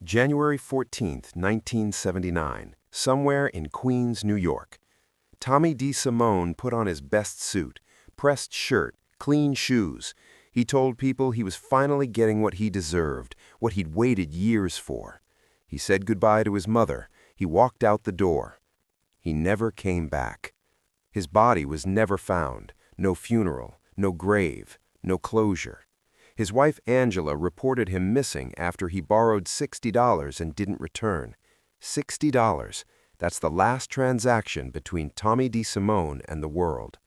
January 14, 1979, somewhere in Queens, New York. Tommy DeSimone put on his best suit, pressed shirt, clean shoes. He told people he was finally getting what he deserved, what he'd waited years for. He said goodbye to his mother. He walked out the door. He never came back. His body was never found. No funeral, no grave, no closure. His wife Angela reported him missing after he borrowed $60 and didn't return. $60. That's the last transaction between Tommy DeSimone and the world.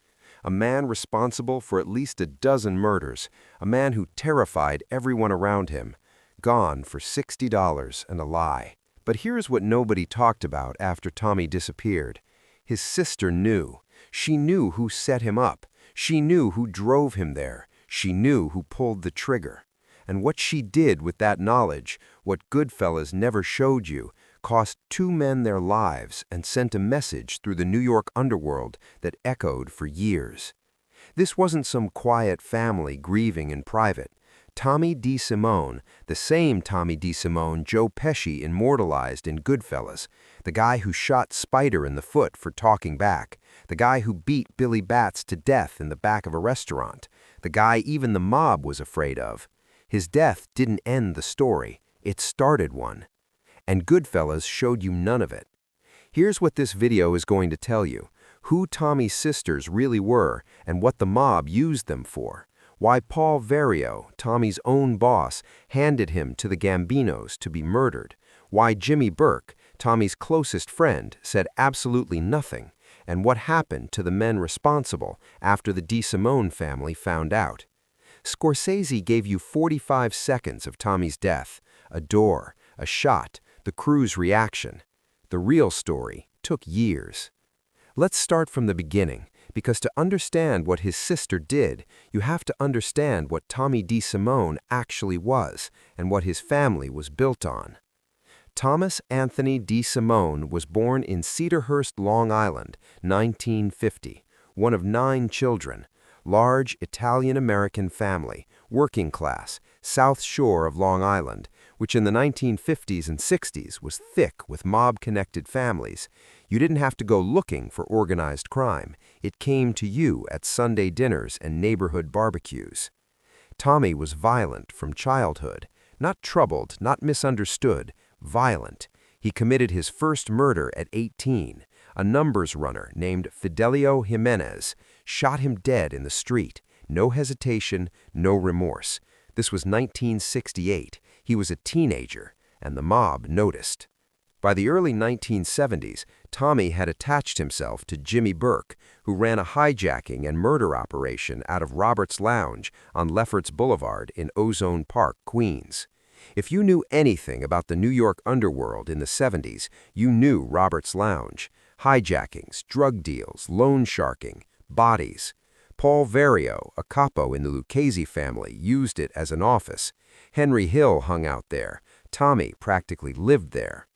A man responsible for at least a dozen murders, a man who terrified everyone around him. Gone for $60 and a lie. But here's what nobody talked about after Tommy disappeared. His sister knew. She knew who set him up. She knew who drove him there. She knew who pulled the trigger. And what she did with that knowledge, what Goodfellas never showed you, cost two men their lives and sent a message through the New York underworld that echoed for years. This wasn't some quiet family grieving in private. Tommy DeSimone, the same Tommy DeSimone Joe Pesci immortalized in Goodfellas, the guy who shot Spider in the foot for talking back, the guy who beat Billy Batts to death in the back of a restaurant, the guy even the mob was afraid of. His death didn't end the story, it started one. And Goodfellas showed you none of it. Here's what this video is going to tell you: who Tommy's sisters really were and what the mob used them for. Why Paul Vario, Tommy's own boss, handed him to the Gambinos to be murdered. Why Jimmy Burke, Tommy's closest friend, said absolutely nothing. And what happened to the men responsible after the DeSimone family found out. Scorsese gave you 45 seconds of Tommy's death, a door, a shot, the crew's reaction. The real story took years. Let's start from the beginning, because to understand what his sister did, you have to understand what Tommy DeSimone actually was and what his family was built on. Thomas Anthony DeSimone was born in Cedarhurst, Long Island, 1950, one of 9 children, large Italian-American family, working class, South Shore of Long Island, which in the 1950s and 60s was thick with mob-connected families. You didn't have to go looking for organized crime. It came to you at Sunday dinners and neighborhood barbecues. Tommy was violent from childhood, not troubled, not misunderstood, violent. He committed his first murder at 18. A numbers runner named Fidelio Jimenez shot him dead in the street. No hesitation, no remorse. This was 1968. He was a teenager, and the mob noticed. By the early 1970s, Tommy had attached himself to Jimmy Burke, who ran a hijacking and murder operation out of Robert's Lounge on Lefferts Boulevard in Ozone Park, Queens. If you knew anything about the New York underworld in the 70s, you knew Robert's Lounge. Hijackings, drug deals, loan sharking, bodies. Paul Vario, a capo in the Lucchese family, used it as an office. Henry Hill hung out there. Tommy practically lived there.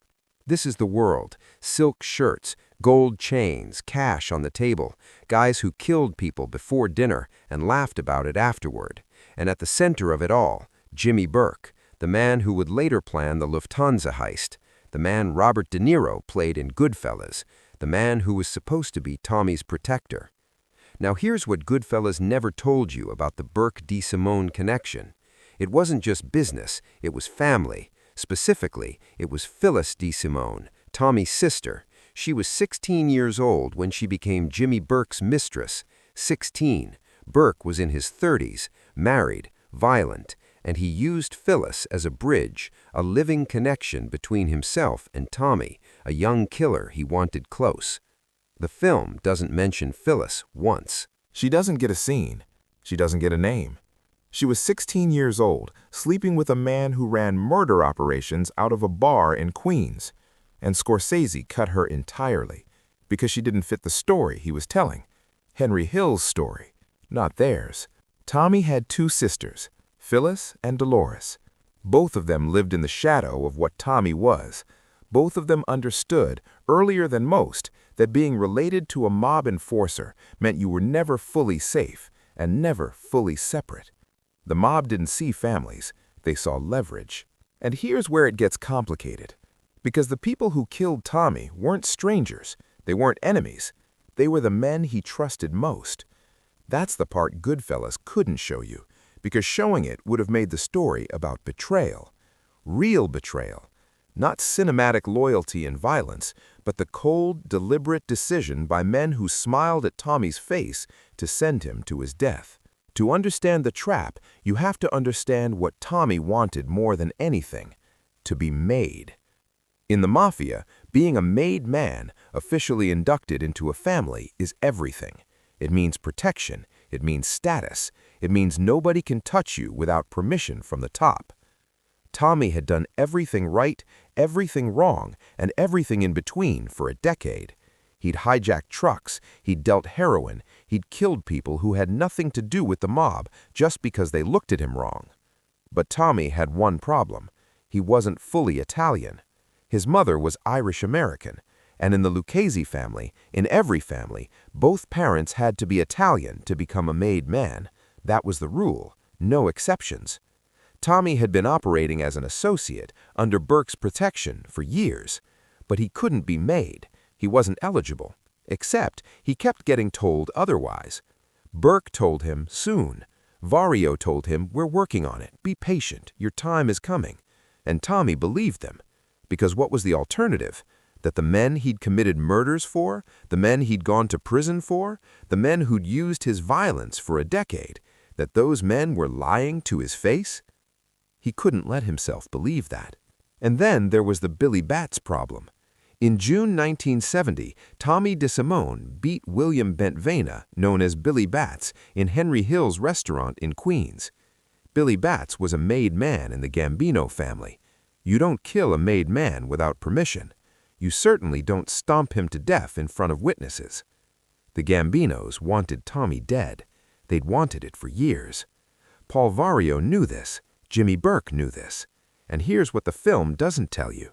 This is the world. Silk shirts, gold chains, cash on the table, guys who killed people before dinner and laughed about it afterward. And at the center of it all, Jimmy Burke, the man who would later plan the Lufthansa heist, the man Robert De Niro played in Goodfellas, the man who was supposed to be Tommy's protector. Now here's what Goodfellas never told you about the Burke-DeSimone connection. It wasn't just business, it was family. Specifically, it was Phyllis DeSimone, Tommy's sister. She was 16 years old when she became Jimmy Burke's mistress. 16. Burke was in his 30s, married, violent, and he used Phyllis as a bridge, a living connection between himself and Tommy, a young killer he wanted close. The film doesn't mention Phyllis once. She doesn't get a scene. She doesn't get a name. She was 16 years old, sleeping with a man who ran murder operations out of a bar in Queens. And Scorsese cut her entirely, because she didn't fit the story he was telling. Henry Hill's story, not theirs. Tommy had 2 sisters, Phyllis and Dolores. Both of them lived in the shadow of what Tommy was. Both of them understood, earlier than most, that being related to a mob enforcer meant you were never fully safe and never fully separate. The mob didn't see families, they saw leverage. And here's where it gets complicated. Because the people who killed Tommy weren't strangers. They weren't enemies. They were the men he trusted most. That's the part Goodfellas couldn't show you, because showing it would have made the story about betrayal. Real betrayal. Not cinematic loyalty and violence, but the cold, deliberate decision by men who smiled at Tommy's face to send him to his death. To understand the trap, you have to understand what Tommy wanted more than anything: to be made. In the Mafia, being a made man, officially inducted into a family, is everything. It means protection, it means status, it means nobody can touch you without permission from the top. Tommy had done everything right, everything wrong, and everything in between for a decade. He'd hijacked trucks, he'd dealt heroin, he'd killed people who had nothing to do with the mob just because they looked at him wrong. But Tommy had one problem. He wasn't fully Italian. His mother was Irish-American, and in the Lucchese family, in every family, both parents had to be Italian to become a made man. That was the rule, no exceptions. Tommy had been operating as an associate under Burke's protection for years, but he couldn't be made. He wasn't eligible, except he kept getting told otherwise. Burke told him soon. Vario told him, we're working on it, be patient, your time is coming. And Tommy believed them, because what was the alternative? That the men he'd committed murders for, the men he'd gone to prison for, the men who'd used his violence for a decade, that those men were lying to his face? He couldn't let himself believe that. And then there was the Billy Bats problem. In June 1970, Tommy DeSimone beat William Bentvena, known as Billy Bats, in Henry Hill's restaurant in Queens. Billy Bats was a made man in the Gambino family. You don't kill a made man without permission. You certainly don't stomp him to death in front of witnesses. The Gambinos wanted Tommy dead. They'd wanted it for years. Paul Vario knew this. Jimmy Burke knew this. And here's what the film doesn't tell you.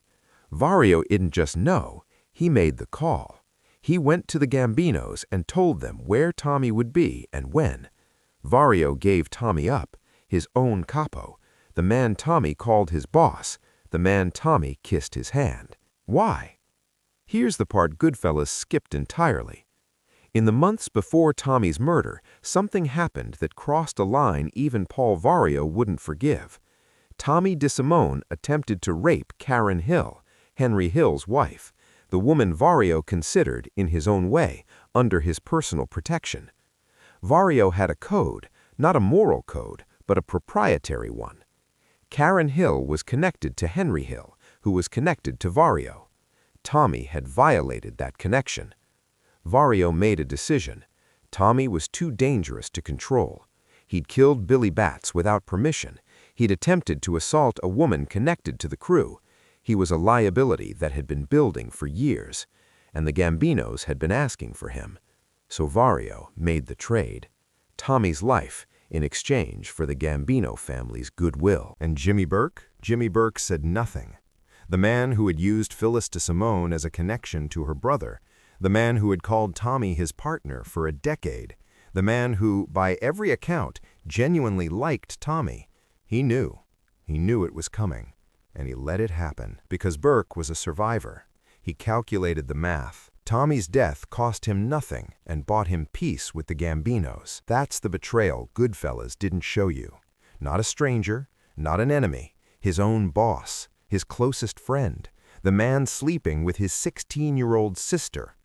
Vario didn't just know, he made the call. He went to the Gambinos and told them where Tommy would be and when. Vario gave Tommy up, his own capo, the man Tommy called his boss, the man Tommy kissed his hand. Why? Here's the part Goodfellas skipped entirely. In the months before Tommy's murder, something happened that crossed a line even Paul Vario wouldn't forgive. Tommy DeSimone attempted to rape Karen Hill, Henry Hill's wife, the woman Vario considered, in his own way, under his personal protection. Vario had a code, not a moral code, but a proprietary one. Karen Hill was connected to Henry Hill, who was connected to Vario. Tommy had violated that connection. Vario made a decision. Tommy was too dangerous to control. He'd killed Billy Bats without permission. He'd attempted to assault a woman connected to the crew. He was a liability that had been building for years, and the Gambinos had been asking for him. So Vario made the trade. Tommy's life in exchange for the Gambino family's goodwill. And Jimmy Burke? Jimmy Burke said nothing. The man who had used Phyllis DeSimone as a connection to her brother, the man who had called Tommy his partner for a decade, the man who, by every account, genuinely liked Tommy. He knew it was coming, and he let it happen. Because Burke was a survivor. He calculated the math. Tommy's death cost him nothing and bought him peace with the Gambinos. That's the betrayal Goodfellas didn't show you. Not a stranger, not an enemy, his own boss, his closest friend, the man sleeping with his 16-year-old sister.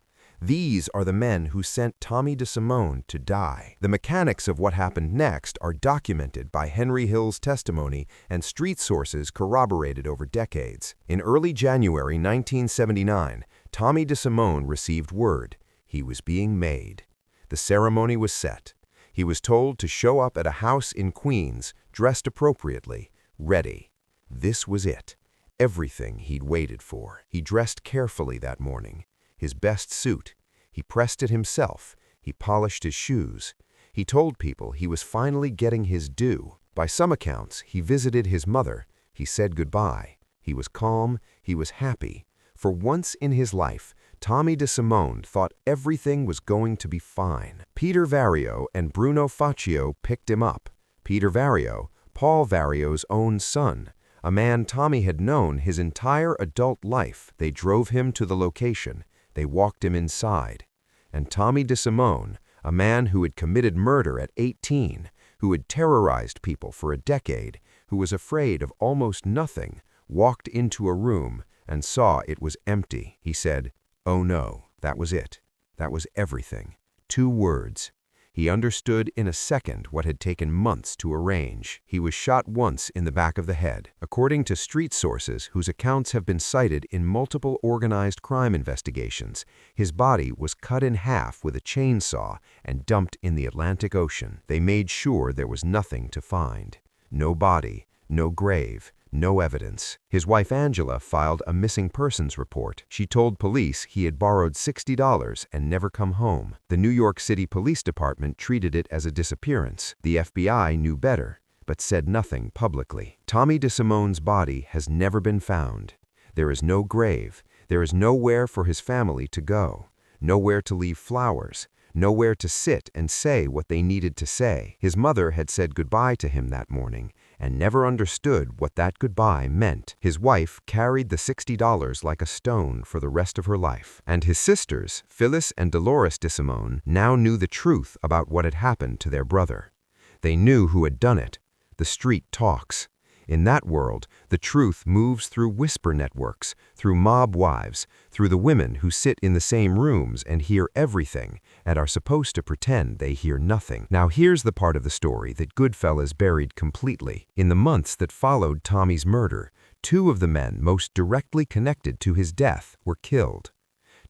These are the men who sent Tommy DeSimone to die. The mechanics of what happened next are documented by Henry Hill's testimony and street sources corroborated over decades. In early January 1979, Tommy DeSimone received word he was being made. The ceremony was set. He was told to show up at a house in Queens, dressed appropriately, ready. This was it. Everything he'd waited for. He dressed carefully that morning. His best suit. He pressed it himself. He polished his shoes. He told people he was finally getting his due. By some accounts, he visited his mother. He said goodbye. He was calm. He was happy. For once in his life, Tommy DeSimone thought everything was going to be fine. Peter Vario and Bruno Faccio picked him up. Peter Vario, Paul Vario's own son, a man Tommy had known his entire adult life. They drove him to the location. They walked him inside. And Tommy DeSimone, a man who had committed murder at 18, who had terrorized people for a decade, who was afraid of almost nothing, walked into a room and saw it was empty. He said, "Oh no, that was it. That was everything." 2 words. He understood in a second what had taken months to arrange. He was shot once in the back of the head. According to street sources whose accounts have been cited in multiple organized crime investigations, his body was cut in half with a chainsaw and dumped in the Atlantic Ocean. They made sure there was nothing to find. No body, no grave, no evidence. His wife Angela filed a missing persons report. She told police he had borrowed $60 and never come home. The New York City Police Department treated it as a disappearance. The FBI knew better, but said nothing publicly. Tommy DeSimone's body has never been found. There is no grave. There is nowhere for his family to go. Nowhere to leave flowers. Nowhere to sit and say what they needed to say. His mother had said goodbye to him that morning and never understood what that goodbye meant. His wife carried the $60 like a stone for the rest of her life. And his sisters, Phyllis and Dolores DeSimone, now knew the truth about what had happened to their brother. They knew who had done it. The street talks. In that world, the truth moves through whisper networks, through mob wives, through the women who sit in the same rooms and hear everything and are supposed to pretend they hear nothing. Now here's the part of the story that Goodfellas buried completely. In the months that followed Tommy's murder, 2 of the men most directly connected to his death were killed.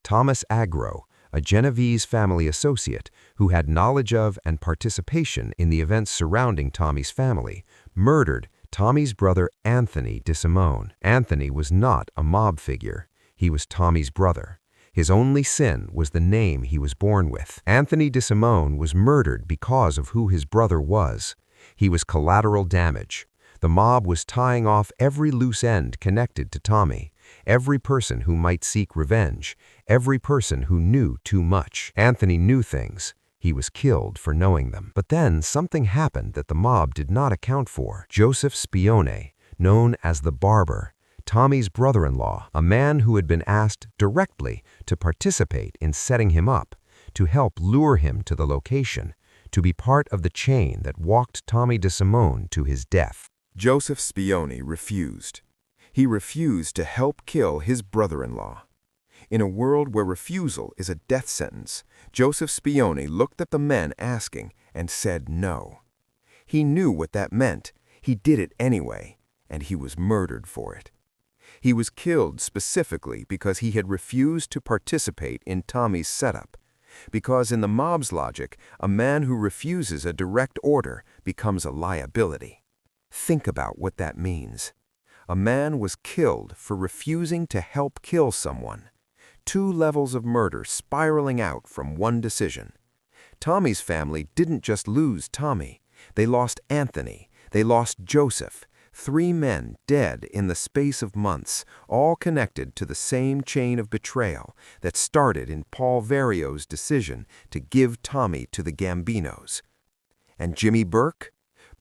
Thomas Agro, a Genovese family associate who had knowledge of and participation in the events surrounding Tommy's family, murdered Tommy's brother Anthony DeSimone. Anthony was not a mob figure. He was Tommy's brother. His only sin was the name he was born with. Anthony DeSimone was murdered because of who his brother was. He was collateral damage. The mob was tying off every loose end connected to Tommy, every person who might seek revenge, every person who knew too much. Anthony knew things. He was killed for knowing them. But then something happened that the mob did not account for. Joseph Spione, known as the Barber, Tommy's brother-in-law, a man who had been asked directly to participate in setting him up, to help lure him to the location, to be part of the chain that walked Tommy DeSimone to his death. Joseph Spione refused. He refused to help kill his brother-in-law. In a world where refusal is a death sentence, Joseph Spione looked at the men asking and said no. He knew what that meant. He did it anyway, and he was murdered for it. He was killed specifically because he had refused to participate in Tommy's setup. Because in the mob's logic, a man who refuses a direct order becomes a liability. Think about what that means. A man was killed for refusing to help kill someone. 2 levels of murder spiraling out from one decision. Tommy's family didn't just lose Tommy. They lost Anthony. They lost Joseph. 3 men dead in the space of months, all connected to the same chain of betrayal that started in Paul Vario's decision to give Tommy to the Gambinos. And Jimmy Burke?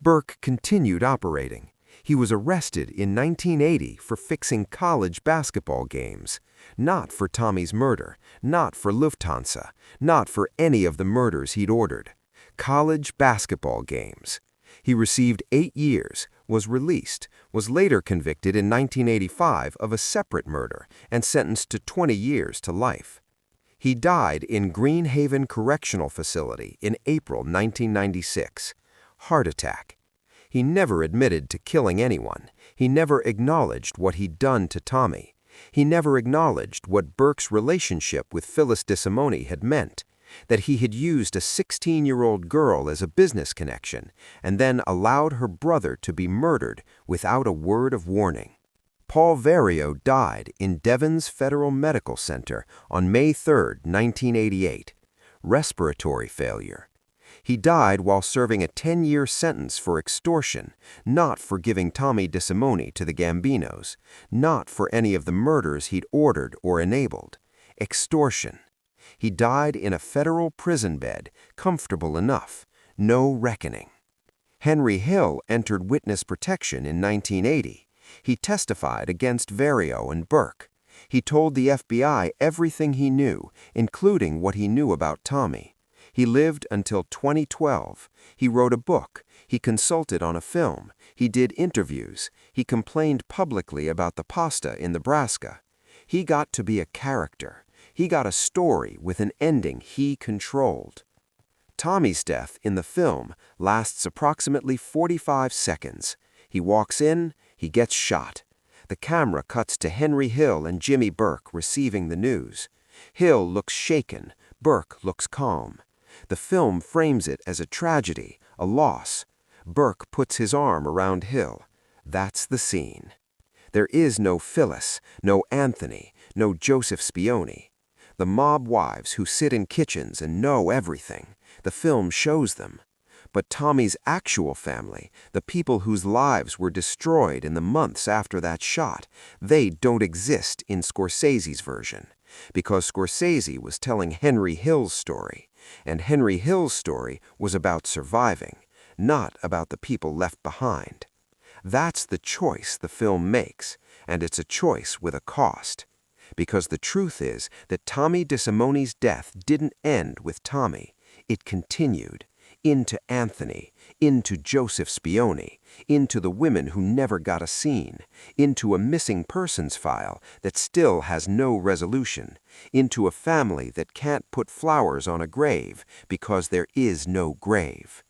Burke continued operating. He was arrested in 1980 for fixing college basketball games. Not for Tommy's murder, not for Lufthansa, not for any of the murders he'd ordered. College basketball games. He received 8 years, was released, was later convicted in 1985 of a separate murder and sentenced to 20 years to life. He died in Green Haven Correctional Facility in April 1996. Heart attack. He never admitted to killing anyone. He never acknowledged what he'd done to Tommy. He never acknowledged what Burke's relationship with Phyllis DeSimone had meant, that he had used a 16-year-old girl as a business connection and then allowed her brother to be murdered without a word of warning. Paul Vario died in Devon's Federal Medical Center on May 3, 1988. Respiratory failure. He died while serving a 10-year sentence for extortion, not for giving Tommy DeSimone to the Gambinos, not for any of the murders he'd ordered or enabled. Extortion. He died in a federal prison bed, comfortable enough, no reckoning. Henry Hill entered witness protection in 1980. He testified against Vario and Burke. He told the FBI everything he knew, including what he knew about Tommy. He lived until 2012. He wrote a book. He consulted on a film. He did interviews. He complained publicly about the pasta in Nebraska. He got to be a character. He got a story with an ending he controlled. Tommy's death in the film lasts approximately 45 seconds. He walks in, he gets shot. The camera cuts to Henry Hill and Jimmy Burke receiving the news. Hill looks shaken, Burke looks calm. The film frames it as a tragedy, a loss. Burke puts his arm around Hill. That's the scene. There is no Phyllis, no Anthony, no Joseph Spioni. The mob wives who sit in kitchens and know everything. The film shows them. But Tommy's actual family, the people whose lives were destroyed in the months after that shot, they don't exist in Scorsese's version. Because Scorsese was telling Henry Hill's story, and Henry Hill's story was about surviving, not about the people left behind. That's the choice the film makes, and it's a choice with a cost. Because the truth is that Tommy DeSimone's death didn't end with Tommy. It continued. Into Anthony, into Joseph Spioni, into the women who never got a scene, into a missing persons file that still has no resolution, into a family that can't put flowers on a grave because there is no grave.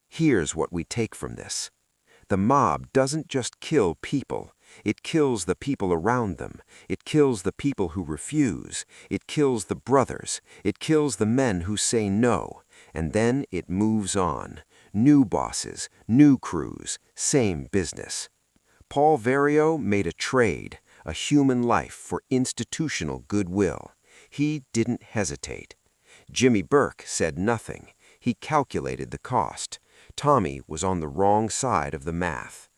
Here's what we take from this. The mob doesn't just kill people. It kills the people around them. It kills the people who refuse. It kills the brothers. It kills the men who say no. And then it moves on. New bosses, new crews, same business. Paul Vario made a trade, a human life for institutional goodwill. He didn't hesitate. Jimmy Burke said nothing. He calculated the cost. Tommy was on the wrong side of the math.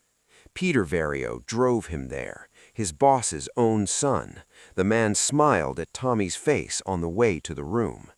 Peter Vario drove him there, his boss's own son. The man smiled at Tommy's face on the way to the room.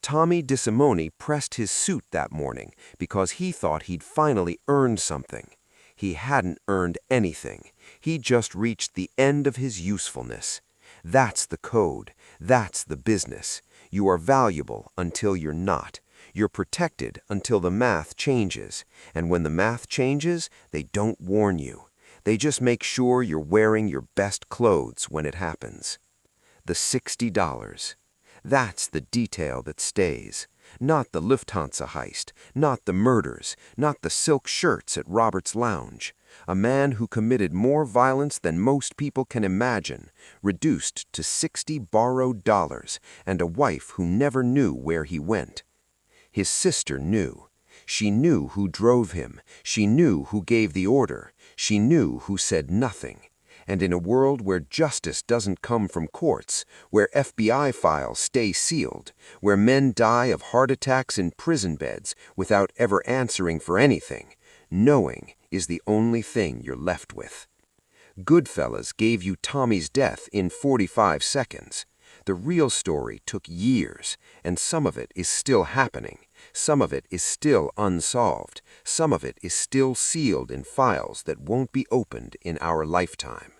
Tommy DeSimone pressed his suit that morning because he thought he'd finally earned something. He hadn't earned anything. He just reached the end of his usefulness. That's the code. That's the business. You are valuable until you're not. You're protected until the math changes. And when the math changes, they don't warn you. They just make sure you're wearing your best clothes when it happens. The $60. That's the detail that stays. Not the Lufthansa heist, not the murders, not the silk shirts at Robert's Lounge. A man who committed more violence than most people can imagine, reduced to 60 borrowed dollars, and a wife who never knew where he went. His sister knew. She knew who drove him. She knew who gave the order. She knew who said nothing. And in a world where justice doesn't come from courts, where FBI files stay sealed, where men die of heart attacks in prison beds without ever answering for anything, knowing is the only thing you're left with. Goodfellas gave you Tommy's death in 45 seconds. The real story took years, and some of it is still happening. Some of it is still unsolved. Some of it is still sealed in files that won't be opened in our lifetime.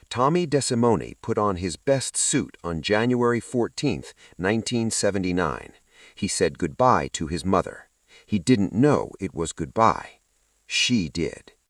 Tommy DeSimone put on his best suit on January 14, 1979. He said goodbye to his mother. He didn't know it was goodbye. She did.